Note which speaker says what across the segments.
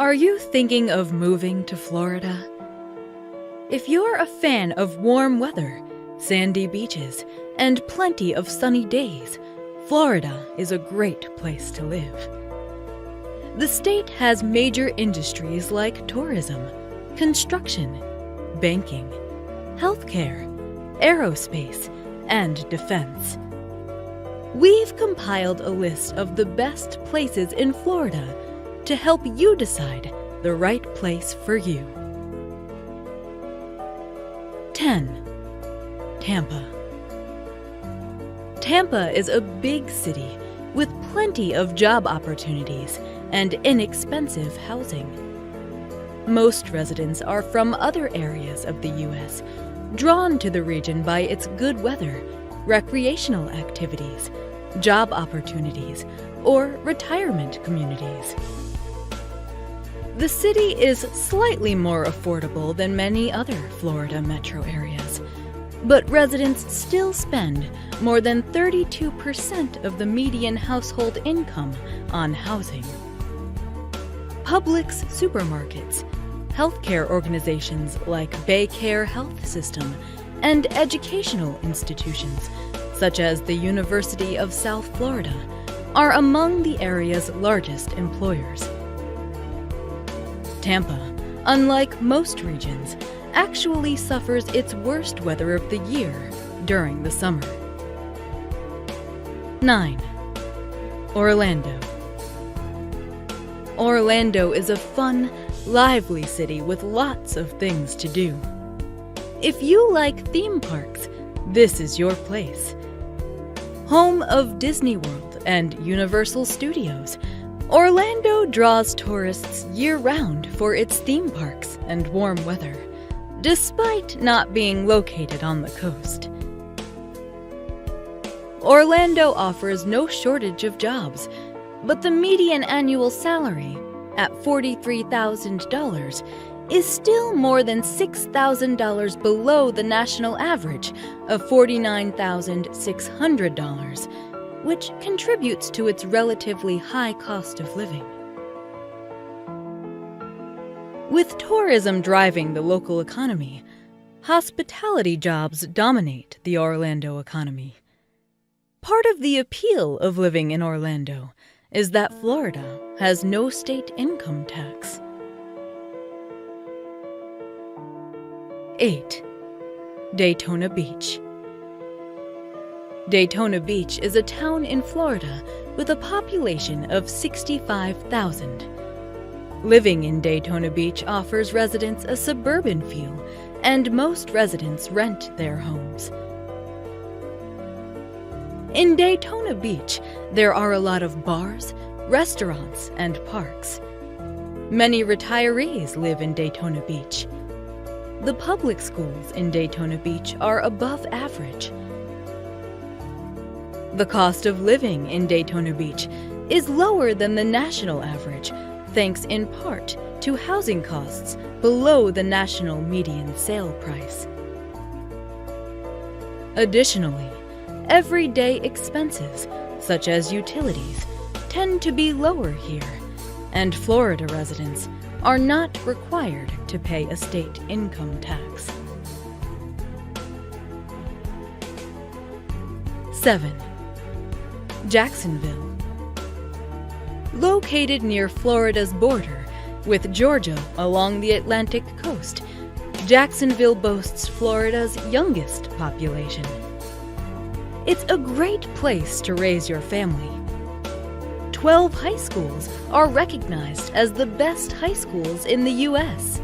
Speaker 1: Are you thinking of moving to Florida? If you're a fan of warm weather, sandy beaches, and plenty of sunny days, Florida is a great place to live. The state has major industries like tourism, construction, banking, healthcare, aerospace, and defense. We've compiled a list of the best places in Florida to help you decide the right place for you. 10. Tampa. Tampa is a big city with plenty of job opportunities and inexpensive housing. Most residents are from other areas of the U.S., drawn to the region by its good weather, recreational activities, job opportunities, or retirement communities. The city is slightly more affordable than many other Florida metro areas, but residents still spend more than 32% of the median household income on housing. Publix supermarkets, healthcare organizations like BayCare Health System, and educational institutions such as the University of South Florida are among the area's largest employers. Tampa, unlike most regions, actually suffers its worst weather of the year during the summer. 9. Orlando. Orlando is a fun, lively city with lots of things to do. If you like theme parks, this is your place. Home of Disney World and Universal Studios, Orlando draws tourists year-round for its theme parks and warm weather, despite not being located on the coast. Orlando offers no shortage of jobs, but the median annual salary, at $43,000, is still more than $6,000 below the national average of $49,600, which contributes to its relatively high cost of living. With tourism driving the local economy, hospitality jobs dominate the Orlando economy. Part of the appeal of living in Orlando is that Florida has no state income tax. 8. Daytona Beach. Daytona Beach is a town in Florida with a population of 65,000. Living in Daytona Beach offers residents a suburban feel, and most residents rent their homes. In Daytona Beach, there are a lot of bars, restaurants, and parks. Many retirees live in Daytona Beach. The public schools in Daytona Beach are above average. The cost of living in Daytona Beach is lower than the national average, thanks in part to housing costs below the national median sale price. Additionally, everyday expenses, such as utilities, tend to be lower here, and Florida residents are not required to pay a state income tax. 7. Jacksonville. Located near Florida's border with Georgia along the Atlantic coast, Jacksonville boasts Florida's youngest population. It's a great place to raise your family. 12 high schools are recognized as the best high schools in the U.S.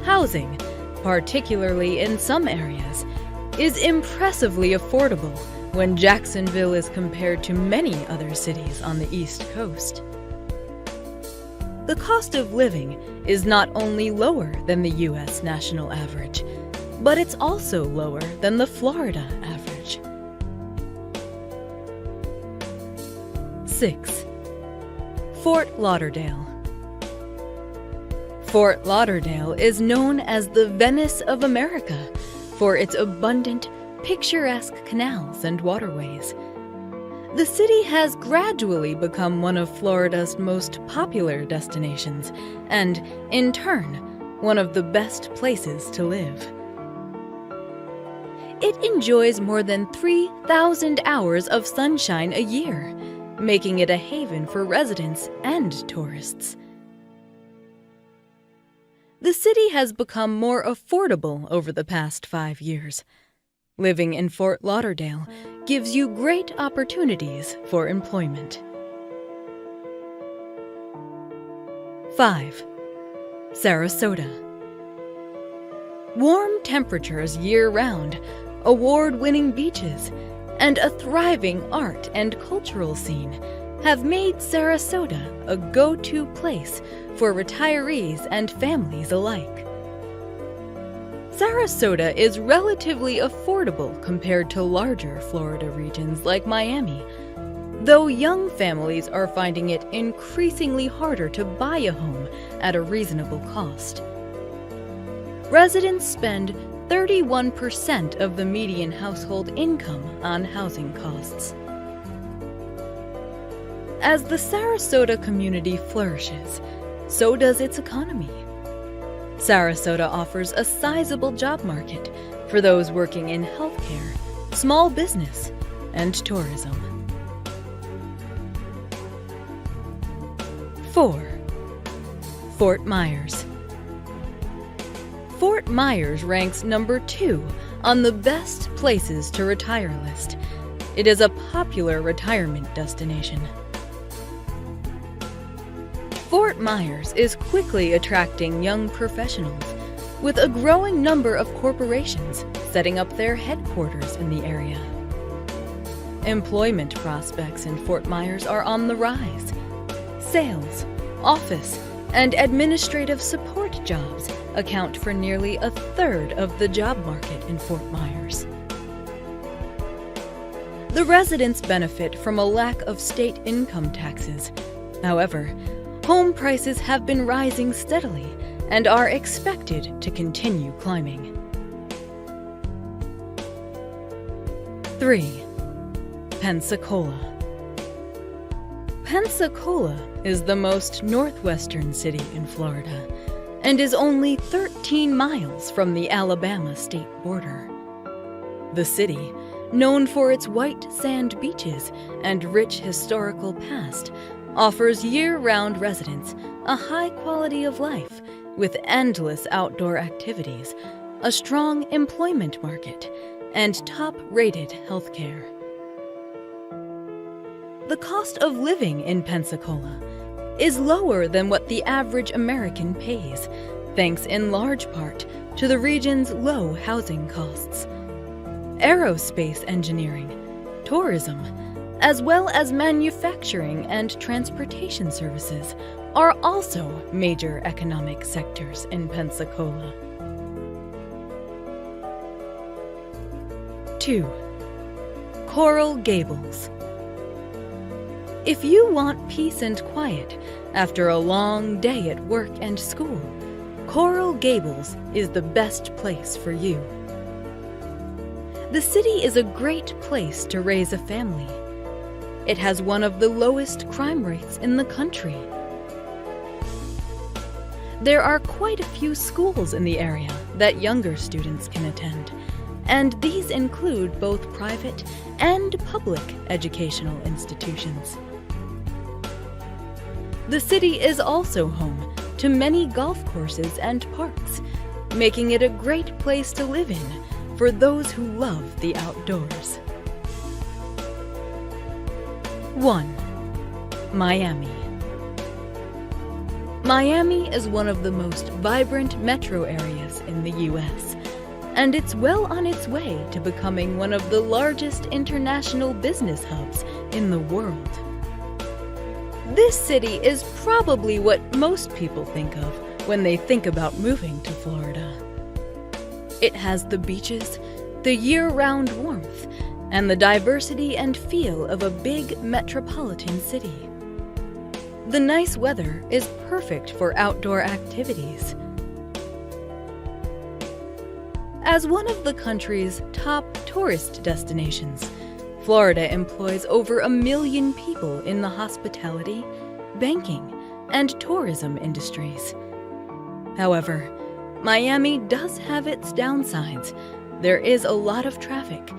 Speaker 1: Housing, particularly in some areas, is impressively affordable when Jacksonville is compared to many other cities on the East Coast. The cost of living is not only lower than the U.S. national average, but it's also lower than the Florida average. 6. Fort Lauderdale. Fort Lauderdale is known as the Venice of America for its abundant, picturesque canals and waterways. The city has gradually become one of Florida's most popular destinations and, in turn, one of the best places to live. It enjoys more than 3,000 hours of sunshine a year, making it a haven for residents and tourists. The city has become more affordable over the past 5 years. Living in Fort Lauderdale gives you great opportunities for employment. 5. Sarasota. Warm temperatures year-round, award-winning beaches, and a thriving art and cultural scene have made Sarasota a go-to place for retirees and families alike. Sarasota is relatively affordable compared to larger Florida regions like Miami, though young families are finding it increasingly harder to buy a home at a reasonable cost. Residents spend 31% of the median household income on housing costs. As the Sarasota community flourishes, so does its economy. Sarasota offers a sizable job market for those working in healthcare, small business, and tourism. 4. Fort Myers. Fort Myers ranks number 2 on the best places to retire list. It is a popular retirement destination. Fort Myers is quickly attracting young professionals, with a growing number of corporations setting up their headquarters in the area. Employment prospects in Fort Myers are on the rise. Sales, office, and administrative support jobs account for nearly a third of the job market in Fort Myers. The residents benefit from a lack of state income taxes. However, home prices have been rising steadily and are expected to continue climbing. 3. Pensacola. Pensacola is the most northwestern city in Florida and is only 13 miles from the Alabama state border. The city, known for its white sand beaches and rich historical past, offers year-round residents a high quality of life with endless outdoor activities, a strong employment market, and top-rated healthcare. The cost of living in Pensacola is lower than what the average American pays, thanks in large part to the region's low housing costs. Aerospace engineering, tourism, as well as manufacturing and transportation services are also major economic sectors in Pensacola. 2. Coral Gables. If you want peace and quiet after a long day at work and school, Coral Gables is the best place for you. The city is a great place to raise a family. It has one of the lowest crime rates in the country. There are quite a few schools in the area that younger students can attend, and these include both private and public educational institutions. The city is also home to many golf courses and parks, making it a great place to live in for those who love the outdoors. 1. Miami. Miami is one of the most vibrant metro areas in the U.S., and it's well on its way to becoming one of the largest international business hubs in the world. This city is probably what most people think of when they think about moving to Florida. It has the beaches, the year-round warmth, and the diversity and feel of a big metropolitan city. The nice weather is perfect for outdoor activities. As one of the country's top tourist destinations, Florida employs over 1 million people in the hospitality, banking, and tourism industries. However, Miami does have its downsides. There is a lot of traffic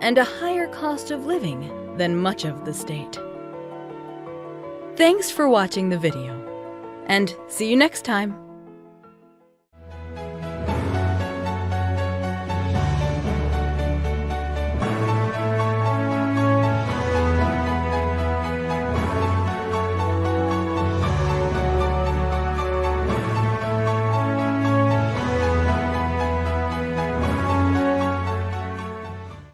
Speaker 1: and a higher cost of living than much of the state. Thanks for watching the video, and see you next time.